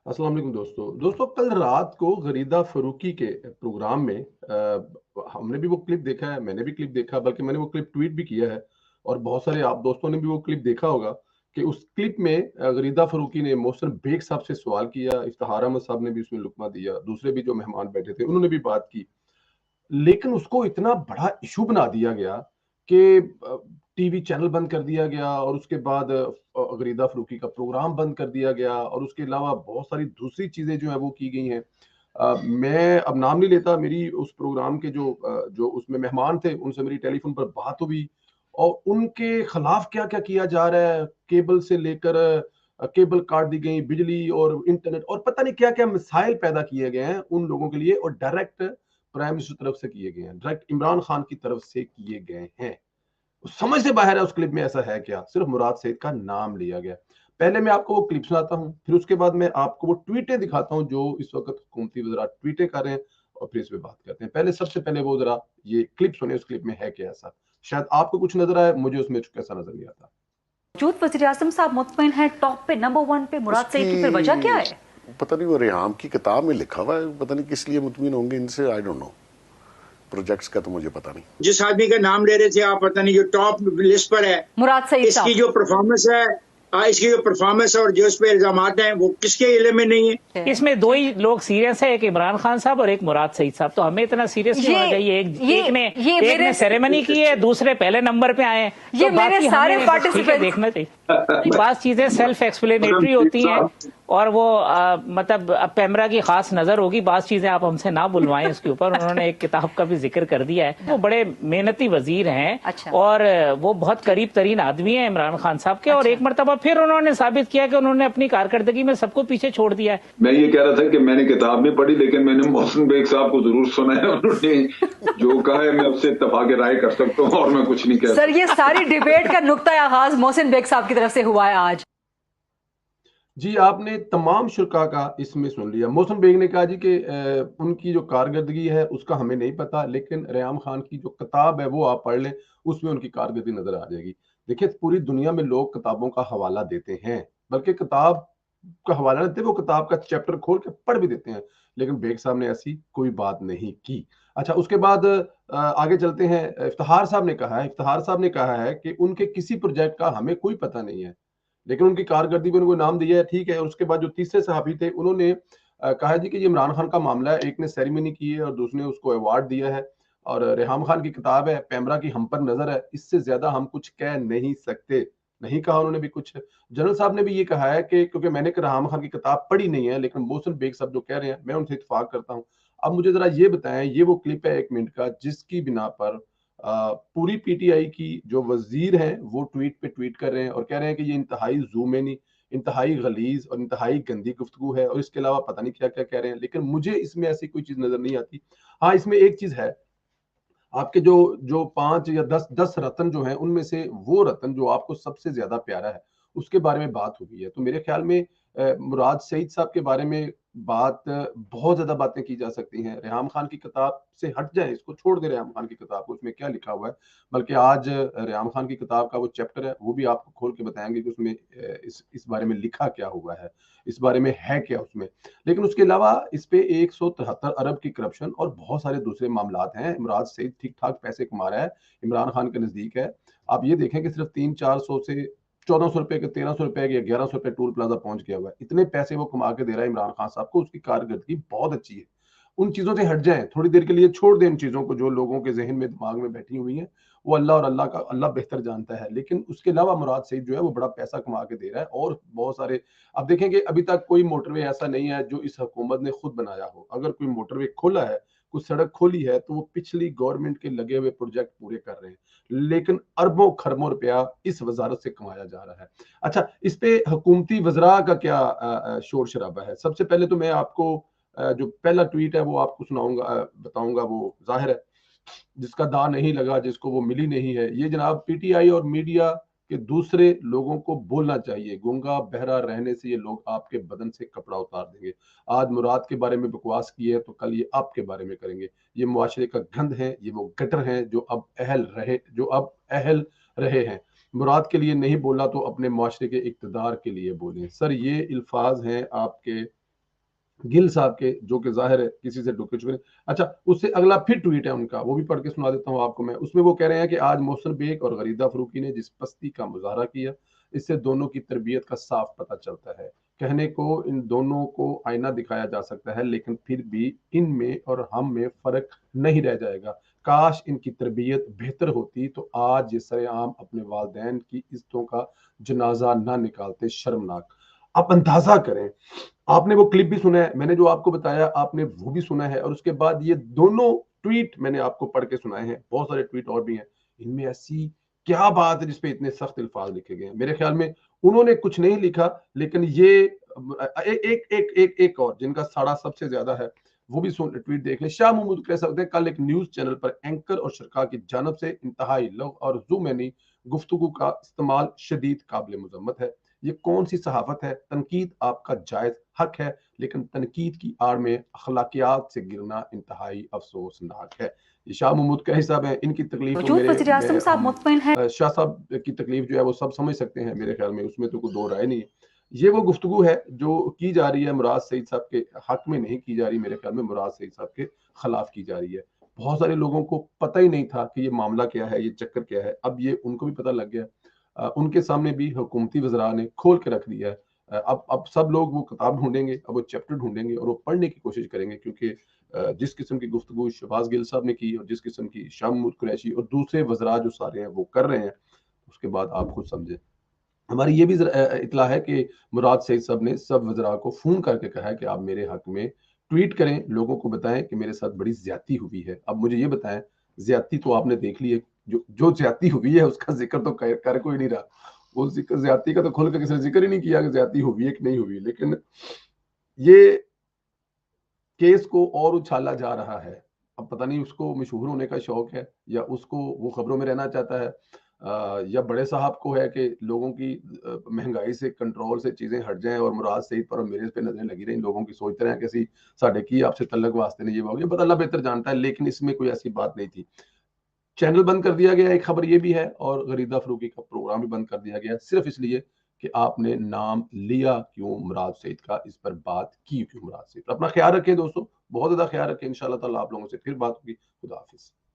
अस्सलाम वालेकुम दोस्तों कल रात को गरीदा फरूकी के प्रोग्राम में हमने भी वो क्लिप देखा है, मैंने भी क्लिप देखा, बल्कि मैंने वो क्लिप ट्वीट भी किया है और बहुत सारे आप दोस्तों ने भी वो क्लिप देखा होगा कि उस क्लिप में गरीदा फरूकी ने मोहसिन बेग साहब से सवाल किया, इफ्तिखार अहमद साहब ने भी उसमें लुत्मा दिया, दूसरे भी जो मेहमान बैठे थे उन्होंने भी बात की। लेकिन उसको इतना बड़ा इशू बना दिया गया कि टीवी चैनल बंद कर दिया गया और उसके बाद गरीदा फरूकी का प्रोग्राम बंद कर दिया गया और उसके अलावा बहुत सारी दूसरी चीजें जो है वो की गई हैं। मैं अब नाम नहीं लेता, मेरी उस प्रोग्राम के जो उसमें मेहमान थे उनसे मेरी टेलीफोन पर बात हुई और उनके खिलाफ क्या क्या किया जा रहा है, केबल से लेकर केबल काट दी गई, बिजली और इंटरनेट और पता नहीं क्या क्या मिसाइल पैदा किए गए हैं उन लोगों के लिए और डायरेक्ट प्राइम मिनिस्टर की तरफ से किए गए हैं, डायरेक्ट इमरान खान की तरफ से किए गए हैं। समझ से बाहर है उस क्लिप में ऐसा है क्या, सिर्फ मुराद सईद का नाम लिया गया। पहले मैं आपको वो क्लिप सुनाता हूँ, फिर उसके बाद मैं आपको वो ट्वीटें दिखाता हूँ जो इस वक्त हुकूमती वज़रा ट्वीटें कर रहे हैं और फिर इस पे बात करते हैं। पहले सबसे पहले वो जरा ये क्लिप सुने, उस क्लिप में है क्या ऐसा, शायद आपको कुछ नजर आए, मुझे उसमें कुछ ऐसा नजर नहीं आता। मौजूद वज़ीर आज़म साहब मुतमईन हैं टॉप पे नंबर 1 पे मुराद सईद की, फिर वजह क्या है? पता नहीं, वो रेहाम की किताब में लिखा हुआ है, पता नहीं किस लिए मुतमिन होंगे इनसे, आई डोंट नो। प्रोजेक्ट्स का तो मुझे पता नहीं। जिस आदमी का नाम ले रहे थे आप, पता नहीं जो टॉप लिस्ट पर है, मुराद सईद साहब, इसकी जो परफॉर्मेंस है, इसकी जो परफॉर्मेंस और जो इस पे इल्जामात हैं वो किसके इल्म में नहीं है। इसमें दो ही लोग सीरियस है, एक इमरान खान साहब और एक मुराद सईद साहब। तो हमें इतना सीरियस नहीं होना चाहिए। एक ने सेरेमनी की है, दूसरे पहले नंबर पे आए हैं। ये तो मेरे सारे पार्टिसिपेंट्स देखना चाहिए। बात चीजें सेल्फ एक्सप्लेनेटरी होती हैं और वो मतलब पैमरा की खास नजर होगी, बात चीजें आप हमसे ना बुलवाएं इसके ऊपर। उन्होंने एक किताब का भी जिक्र कर दिया है। वो बड़े मेहनती वजीर हैं। अच्छा। और वो बहुत करीब तरीन आदमी है इमरान खान साहब के। और एक मरतबा फिर उन्होंने साबित किया कि उन्होंने अपनी कारकर्दगी में सबको पीछे छोड़ दिया है। मैं ये कह रहा था कि मैंने किताब नहीं पढ़ी, लेकिन मैंने मोहसिन बेग साहब को जरूर सुना है। उन्होंने जो कहा है मैं उससे इत्तफाक राय कर सकता हूँ और मैं कुछ नहीं कह सकता। सर, ये सारी डिबेट का नुक्ता आगाज मोहसिन बेग साहब की तरफ से हुआ है आज। जी, आपने तमाम शुरा का इसमें सुन लिया। मोहसिन बेग ने कहा जी कि उनकी जो कारकर्दगी है उसका हमें नहीं पता, लेकिन रेहाम खान की जो किताब है वो आप पढ़ लें, उसमें उनकी कारकर्दगी नजर आ जाएगी। देखिए, पूरी दुनिया में लोग किताबों का हवाला देते हैं, बल्कि किताब का हवाला नहीं देते, वो किताब का चैप्टर खोल के पढ़ भी देते हैं, लेकिन बेग साहब ने ऐसी कोई बात नहीं की। अच्छा, उसके बाद आगे चलते हैं। इफ्तिखार साहब ने कहा है कि उनके किसी प्रोजेक्ट का हमें कोई पता नहीं है, लेकिन उनकी कारकर्दगी में उनको नाम दिया है, ठीक है। उसके बाद जो तीसरे सहाबी थे उन्होंने कहा जी कि ये इमरान खान का मामला है, एक ने सेरेमनी की है और दूसरे ने उसको अवार्ड दिया है और रेहाम खान की किताब है, पैमरा की हम पर नजर है, इससे ज्यादा हम कुछ कह नहीं सकते। नहीं कहा उन्होंने भी कुछ। जनरल साहब ने भी ये कहा है कि क्योंकि मैंने रेहाम खान की किताब पढ़ी नहीं है, लेकिन मोहसिन बेग साहब जो कह रहे हैं मैं उनसे इत्तेफाक करता हूँ। अब मुझे जरा ये बताएं, ये वो क्लिप है 1 मिनट का जिसकी बिना पर पूरी पीटीआई की जो वजीर हैं वो ट्वीट पे ट्वीट कर रहे हैं और कह रहे हैं कि ये इंतहाई ज़ूमेनी, इंतहाई गलीज और इंतहाई गंदी गुफ्तगू है और इसके अलावा पता नहीं क्या क्या कह रहे हैं, लेकिन मुझे इसमें ऐसी कोई चीज नजर नहीं आती। हाँ, इसमें एक चीज है, आपके जो जो 5 या 10 रतन जो हैं उनमें से वो रतन जो आपको सबसे ज्यादा प्यारा है उसके बारे में बात हो गई है। तो मेरे ख्याल में मुराद सईद साहब के बारे में बात बहुत ज्यादा बातें की जा सकती हैं। रेहाम खान की किताब से हट जाए, इसको छोड़ दे रेहाम खान की किताब को, उसमें क्या लिखा हुआ है। बल्कि आज रेहाम खान की किताब का वो चैप्टर है वो भी आपको खोल के बताएंगे कि उसमें इस बारे में लिखा क्या हुआ है, इस बारे में है क्या उसमें। लेकिन उसके अलावा इस पे 173 अरब की करप्शन और बहुत सारे दूसरे मामलात हैं। इमरान सईद ठीक ठाक पैसे कमा रहा है, इमरान खान के नजदीक है। आप ये देखें कि सिर्फ 300-400 से 1400 रुपए के, 1300 रुपए के, 1100 रुपए टूल प्लाजा पहुंच गया हुआ है। इतने पैसे वो कमा के दे रहा है इमरान खान साहब को, उसकी कारकर्दगी बहुत अच्छी है। उन चीजों से हट जाएं, थोड़ी देर के लिए छोड़ दें इन चीजों को जो लोगों के जहन में दिमाग में बैठी हुई हैं। वो अल्लाह और अल्लाह बेहतर जानता है। लेकिन उसके अलावा मुराद सईद जो है वो बड़ा पैसा कमा के दे रहा है और बहुत सारे। अब देखें कि अभी तक कोई मोटरवे ऐसा नहीं है जो इस हुकूमत ने खुद बनाया हो। अगर कोई मोटरवे खोला है, कुछ सड़क खोली है, तो वो पिछली गवर्नमेंट के लगे हुए प्रोजेक्ट पूरे कर रहे हैं, लेकिन अरबों खरबों रुपया इस वजारत से कमाया जा रहा है। अच्छा, इस पे हुकूमती वजरा का क्या शोर शराबा है। सबसे पहले तो मैं आपको जो पहला ट्वीट है वो आपको सुनाऊंगा, बताऊंगा। वो जाहिर है जिसका दा नहीं लगा जिसको वो मिली नहीं है। ये जनाब पीटीआई और मीडिया के दूसरे लोगों को बोलना चाहिए, गूंगा बहरा रहने से ये लोग आपके बदन से कपड़ा उतार देंगे। आज मुराद के बारे में बकवास की है तो कल ये आपके बारे में करेंगे। ये मुआशरे का गंद है, ये वो गटर हैं जो अब अहल रहे हैं। मुराद के लिए नहीं बोला तो अपने मुआशरे के इक्तदार के लिए बोलें। सर, ये अल्फाज हैं आपके गिल साहब के, जो कि जाहिर है किसी से डुके चुके। अच्छा, उससे अगला फिर ट्वीट है उनका, वो भी पढ़ के सुना देता हूँ आपको मैं। उसमें वो कह रहे हैं कि आज मोहसिन बेग और गरीदा फरूकी ने जिस पस्ती का मुजाहरा किया, इससे दोनों की तरबियत का साफ पता चलता है। कहने को इन दोनों को आईना दिखाया जा सकता है, लेकिन फिर भी इनमें और हम में फर्क नहीं रह जाएगा। काश इनकी तरबियत बेहतर होती तो आज ये सरेआम अपने वालिदैन की इज्जतों का जनाजा ना निकालते। शर्मनाक। आप अंदाजा करें, आपने वो क्लिप भी सुना है, मैंने जो आपको बताया आपने वो भी सुना है, और उसके बाद ये दोनों ट्वीट मैंने आपको पढ़ के सुनाए हैं। बहुत सारे ट्वीट और भी हैं, इनमें ऐसी क्या बात है जिसपे इतने सख्त अल्फाज लिखे गए हैं? मेरे ख्याल में उन्होंने कुछ नहीं लिखा, लेकिन ये एक और जिनका साड़ा सबसे ज्यादा है, वो भी सुन ट्वीट देख लें। शाह महमूद कह सकते हैं, कल एक न्यूज चैनल पर एंकर और शरका की जानब से इंतहाई लव और ज़ुमैनी गुफ्तगू का इस्तेमाल शदीद काबिल मुजम्मत है। ये कौन सी सहाफत है? तनकीद आपका जायज हक है, लेकिन तनकीद की आड़ में अखलाकियात से गिरना इंतहाई अफसोसनाक है। ये शाह महमूद का हिसाब है, इनकी तकलीफ तो वजूद वज़ीर आज़म साहब मुतमईन है। शाह साहब की तकलीफ जो है वो सब समझ सकते हैं मेरे ख्याल में, उसमें तो कोई दो राय नहीं है। ये वो गुफ्तगू है जो की जा रही है मुराद सईद साहब के हक में नहीं की जा रही, मेरे ख्याल में मुराद सईद साहब के खिलाफ की जा रही है। बहुत सारे लोगों को पता ही नहीं था कि ये मामला क्या है, ये चक्कर क्या है। अब ये उनको भी पता लग गया। उनके सामने भी हुकूमती वज़रा ने खोल के रख दिया है। अब सब लोग वो किताब ढूंढेंगे, अब वो चैप्टर ढूंढेंगे और वो पढ़ने की कोशिश करेंगे, क्योंकि जिस किस्म की गुफ्तगू शहबाज गिल साहब ने की और जिस किस्म की शाह महमूद कुरैशी और दूसरे वज़रा जो सारे हैं वो कर रहे हैं, उसके बाद आप खुद समझें। हमारी ये भी इतला है कि मुराद सईद साहब ने सब वज़रा को फ़ोन करके कहा है कि आप मेरे हक में ट्वीट करें, लोगों को बताएं कि मेरे साथ बड़ी ज़्यादती हुई है। अब मुझे ये बताएं, ज़्यादती तो आपने देख ली है, जो ज़्यादती हुई है उसका जिक्र तो कर कोई नहीं रहा। वो जिक्र ज़्यादती का तो खुल के किसी ने जिक्र ही नहीं किया कि ज़्यादती हुई है कि नहीं हुई। लेकिन ये केस को और उछाला जा रहा है। अब पता नहीं उसको मशहूर होने का शौक है, या उसको वो खबरों में रहना चाहता है, या बड़े साहब को है कि लोगों की महंगाई से कंट्रोल से चीजें हट जाएं और मुराद सईद पर और मेरे पे नजरें लगी रही। लोगों की सोचते रहे कि साढ़े की आपसे तल्लक वास्ते ने ये हो गया, पता अल्लाह बेहतर जानता है, लेकिन इसमें कोई ऐसी बात नहीं थी। चैनल बंद कर दिया गया, एक खबर ये भी है, और गरीदा फरूकी का प्रोग्राम भी बंद कर दिया गया, सिर्फ इसलिए कि आपने नाम लिया क्यों मुराद सईद का, इस पर बात की क्यों मुराद सईद। अपना ख्याल रखें दोस्तों, बहुत ज्यादा ख्याल रखें। इंशाल्लाह ताला आप लोगों से फिर बात होगी। खुदा हाफिज।